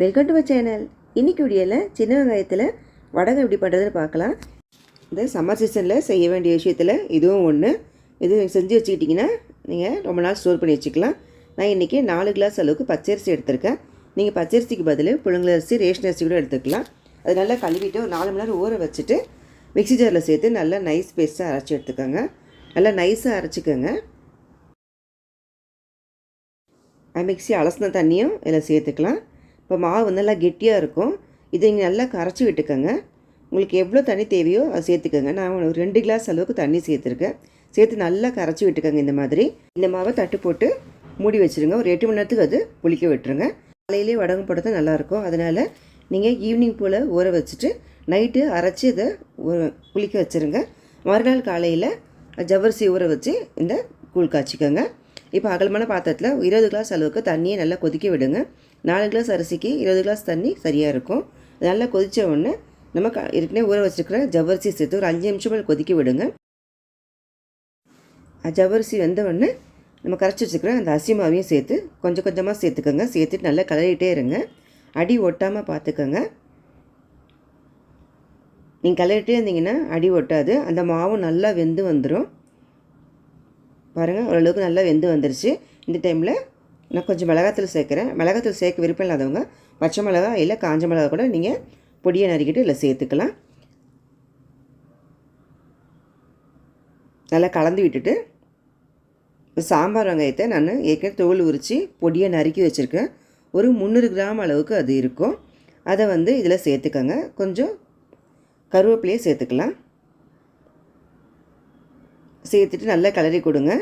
Welcome to my channel. இன்றைக்கி வீடியோவில் சின்ன வெங்காயத்தில் வடகம் எப்படி பண்ணுறதுன்னு பார்க்கலாம். இந்த சம்மர் சீசனில் செய்ய வேண்டிய விஷயத்தில் இதுவும் ஒன்று. இது செஞ்சு வச்சுக்கிட்டிங்கன்னா நீங்கள் ரொம்ப நாள் ஸ்டோர் பண்ணி வச்சுக்கலாம். நான் இன்றைக்கி 4 கிளாஸ் அளவுக்கு பச்சரிசி எடுத்திருக்கேன். நீங்கள் பச்சரிசிக்கு பதில் புழுங்கலரிசி, ரேஷன் அரிசி கூட எடுத்துக்கலாம். அது நல்லா கழுவிட்டு ஒரு 4 மணி நேரம் ஊற வச்சுட்டு மிக்ஸி ஜாரில் சேர்த்து நல்லா நைஸ் பேஸ்ட்டாக அரைச்சி எடுத்துக்கோங்க. நல்லா நைஸாக அரைச்சிக்கோங்க. மிக்ஸி அலசின தண்ணியும் இதில் சேர்த்துக்கலாம். இப்போ மாவு நல்லா கெட்டியாக இருக்கும். இதை நீங்கள் நல்லா கரைச்சி விட்டுக்கோங்க. உங்களுக்கு எவ்வளோ தண்ணி தேவையோ அதை சேர்த்துக்கோங்க. நான் ஒரு 2 கிளாஸ் அளவுக்கு தண்ணி சேர்த்துருக்கேன். சேர்த்து நல்லா கரைச்சி விட்டுக்கோங்க. இந்த மாதிரி இந்த மாவை தட்டு போட்டு மூடி வச்சுருங்க. ஒரு 8 மணி நேரத்துக்கு அது புளிக்க விட்டுருங்க. காலையிலே வடகம் போட்டு நல்லாயிருக்கும். அதனால் நீங்கள் ஈவினிங் போல் ஊற வச்சுட்டு நைட்டு அரைச்சி இதை புளிக்க வச்சுருங்க. மறுநாள் காலையில் ஜவ்வரிசி ஊற வச்சு இந்த கூழ் காய்ச்சிக்கோங்க. இப்போ அகலமான பாத்திரத்தில் 20 கிளாஸ் அளவுக்கு தண்ணியை நல்லா கொதிக்க விடுங்க. 4 கிளாஸ் அரிசிக்கு 20 கிளாஸ் தண்ணி சரியாக இருக்கும். நல்லா கொதித்த உடனே நம்ம ஏற்கனவே ஊற வச்சுருக்கிற ஜவ்வரிசி சேர்த்து ஒரு 5 நிமிஷம் மேலே கொதிக்க விடுங்க. ஜவ்வரிசி வெந்த உடனே நம்ம கரைச்சி வச்சுக்கிற அந்த அரிசி மாவையும் சேர்த்து கொஞ்சம் கொஞ்சமாக சேர்த்துக்கோங்க. சேர்த்துட்டு நல்லா கிளறிட்டே இருங்க. அடி ஒட்டாமல் பார்த்துக்கோங்க. நீங்கள் கிளறிட்டே இருந்தீங்கன்னா அடி ஒட்டாது. அந்த மாவும் நல்லா வெந்து வந்துடும். பாருங்கள், ஓரளவுக்கு நல்லா வெந்து வந்துருச்சு. இந்த டைமில் நான் கொஞ்சம் மிளகாத்தூள் சேர்க்குறேன். மிளகாத்தூள் சேர்க்க விருப்பம் இல்லாதவங்க பச்சை மிளகா இல்லை காஞ்ச மிளகா கூட நீங்கள் பொடியை நறுக்கிட்டு இல்லை சேர்த்துக்கலாம். நல்லா கலந்து விட்டுட்டு சாம்பார் வெங்காயத்தை நான் ஏற்கனவே தோல் உரித்து பொடியை நறுக்கி வச்சுருக்கேன். ஒரு 300 கிராம் அளவுக்கு அது இருக்கும். அதை இதில் சேர்த்துக்கோங்க. கொஞ்சம் கருவேப்பிலையை சேர்த்துக்கலாம். சேர்த்துட்டு நல்லா கிளறி கொடுங்க.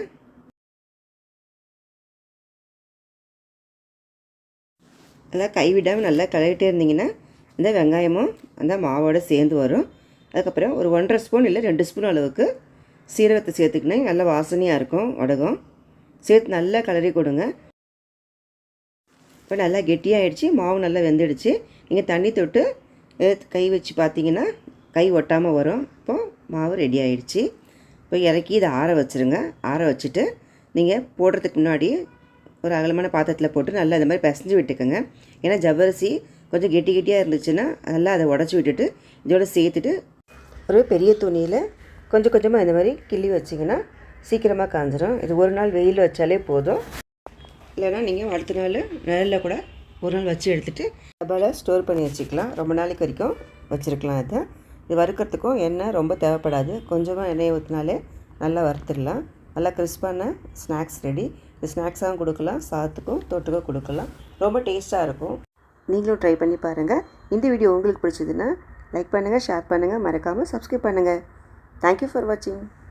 நல்லா கைவிடாமல் நல்லா கிளறிட்டே இருந்தீங்கன்னா இந்த வெங்காயமும் அந்த மாவோடு சேர்ந்து வரும். அதுக்கப்புறம் ஒரு 1.5 ஸ்பூன் இல்லை 2 ஸ்பூன் அளவுக்கு சீரகத்தை சேர்த்துக்கினா நல்லா வாசனையாக இருக்கும் வடகம். சேர்த்து நல்லா கிளறி கொடுங்க. இப்போ நல்லா கெட்டியாகிடுச்சு. மாவு நல்லா வெந்துடுச்சு. நீங்கள் தண்ணி தொட்டு கை வச்சு பார்த்தீங்கன்னா கை ஒட்டாமல் வரும். இப்போது மாவு ரெடி ஆகிடுச்சு. இப்போ இறக்கி இதை ஆற வச்சுருங்க. ஆற வச்சுட்டு நீங்கள் போடுறதுக்கு முன்னாடி ஒரு அகலமான பாத்திரத்தில் போட்டு நல்லா இந்த மாதிரி பிசைஞ்சு விட்டுக்கோங்க. ஏன்னா ஜவ்வரிசி கொஞ்சம் கெட்டியாக இருந்துச்சுன்னா நல்லா அதை உடச்சி விட்டுட்டு இதோட சேர்த்துட்டு ஒரு பெரிய துணியில் கொஞ்சம் கொஞ்சமாக இந்த மாதிரி கிள்ளி வச்சிங்கன்னா சீக்கிரமாக காஞ்சிடும். இது ஒரு நாள் வெயில் வச்சாலே போதும். இல்லைனா நீங்கள் அடுத்த நாள் நிழலில் கூட ஒரு நாள் வச்சு எடுத்துகிட்டு டப்பாவில் ஸ்டோர் பண்ணி வச்சுக்கலாம். ரொம்ப நாளைக்கு வரைக்கும் வச்சுருக்கலாம். இதை இது வறுக்கிறதுக்கும் எண்ணெய் ரொம்ப தேவைப்படாது. கொஞ்சமாக எண்ணெயை ஊற்றினாலே நல்லா வறுத்துடலாம். நல்லா கிறிஸ்பான ஸ்நாக்ஸ் ரெடி. இந்த ஸ்நாக்ஸாகவும் கொடுக்கலாம், சாதத்துக்கும் தொட்டுக்க கொடுக்கலாம். ரொம்ப டேஸ்ட்டாக இருக்கும். நீங்களும் ட்ரை பண்ணி பாருங்கள். இந்த வீடியோ உங்களுக்கு பிடிச்சதுன்னா லைக் பண்ணுங்கள், ஷேர் பண்ணுங்கள், மறக்காமல் சப்ஸ்கிரைப் பண்ணுங்கள். தேங்க்யூ ஃபார் வாட்சிங்.